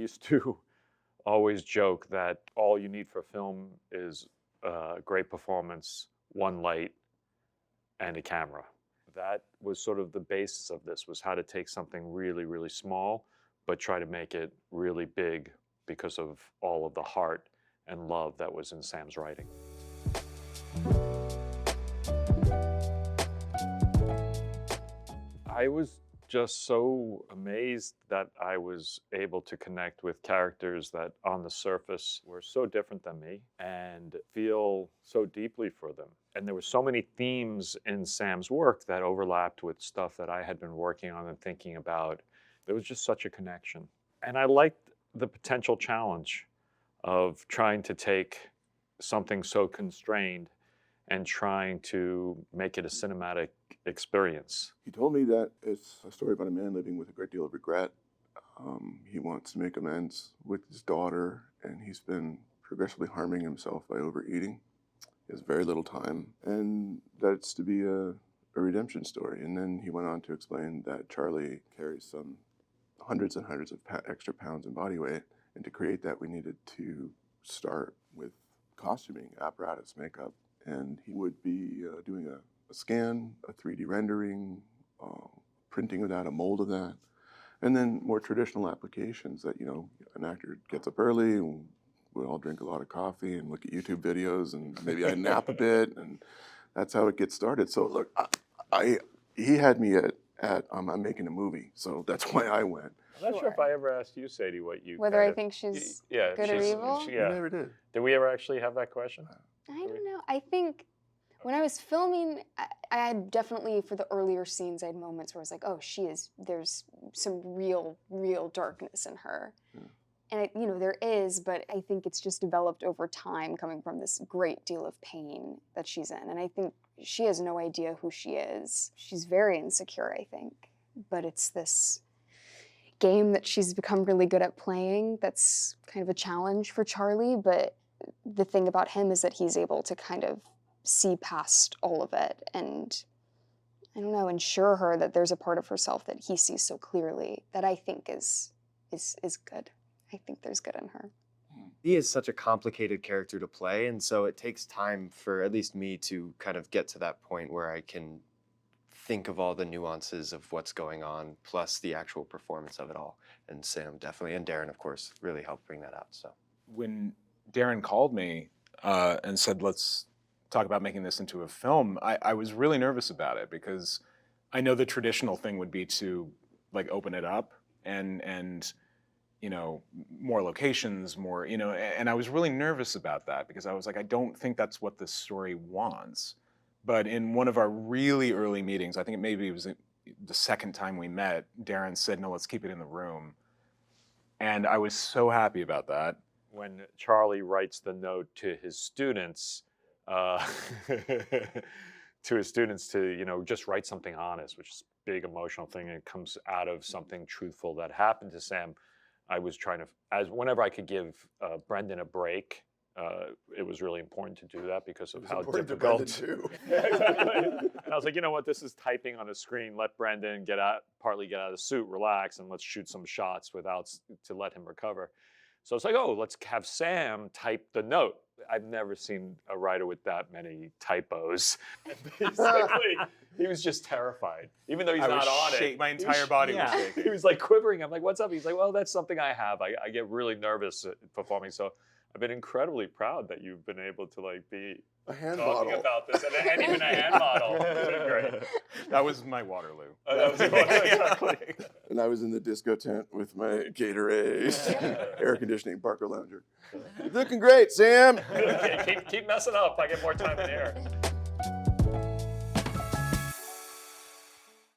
used to always joke that all you need for film is a great performance, one light, and a camera. That was sort of the basis of this, was how to take something really, really small, but try to make it really big because of all of the heart and love that was in Sam's writing. I was just so amazed that I was able to connect with characters that on the surface were so different than me and feel so deeply for them. And there were so many themes in Sam's work that overlapped with stuff that I had been working on and thinking about. There was just such a connection. And I liked the potential challenge of trying to take something so constrained and trying to make it a cinematic experience. He told me that it's a story about a man living with a great deal of regret. He wants to make amends with his daughter, and he's been progressively harming himself by overeating. He has very little time, and that it's to be a redemption story. And then he went on to explain that Charlie carries some hundreds and hundreds of extra pounds in body weight, and to create that we needed to start with costuming, apparatus, makeup, and he would be doing a scan, a 3D rendering, printing of that, a mold of that, and then more traditional applications that, an actor gets up early and we all drink a lot of coffee and look at YouTube videos and maybe I nap a bit, and that's how it gets started. So look, he had me at I'm making a movie, so that's why I went. I'm not sure if I ever asked you, Sadie, what you... Whether I think she's good or evil? You never did. Did we ever actually have that question? I don't know. I think when I was filming, I had definitely, for the earlier scenes, I had moments where I was like, oh, there's some real darkness in her. Yeah. And, there is, but I think it's just developed over time coming from this great deal of pain that she's in. And I think she has no idea who she is. She's very insecure, I think. But it's this game that she's become really good at playing that's kind of a challenge for Charlie, but the thing about him is that he's able to kind of see past all of it and, I don't know, ensure her that there's a part of herself that he sees so clearly that I think is good. I think there's good in her. He is such a complicated character to play, and so it takes time for at least me to kind of get to that point where I can think of all the nuances of what's going on, plus the actual performance of it all. And Sam definitely, and Darren, of course, really helped bring that out. So when Darren called me and said, let's talk about making this into a film, I was really nervous about it because I know the traditional thing would be to open it up and more locations, more, and I was really nervous about that because I was like, I don't think that's what this story wants. But in one of our really early meetings, I think maybe it was the second time we met, Darren said, no, let's keep it in the room. And I was so happy about that. When Charlie writes the note to his students, just write something honest, which is a big emotional thing, and it comes out of something truthful that happened to Sam. I was trying to, whenever I could give Brendan a break, it was really important to do that because of how difficult. Too. Yeah, exactly. And I was like, you know what, this is typing on a screen. Let Brendan partly get out of the suit, relax, and let's shoot some shots to let him recover. So it's like, oh, let's have Sam type the note. I've never seen a writer with that many typos. And basically, he was just terrified, even though he's not on it. My entire body was shaking. He was quivering. I'm like, what's up? He's like, well, that's something I have. I get really nervous performing. So I've been incredibly proud that you've been able to be a hand talking model about this and even a hand model. It's been great. That was my Waterloo. That was exactly. And I was in the disco tent with my Gatorade, air conditioning, Barker Lounger. Looking great, Sam. Okay, keep messing up. I get more time in here.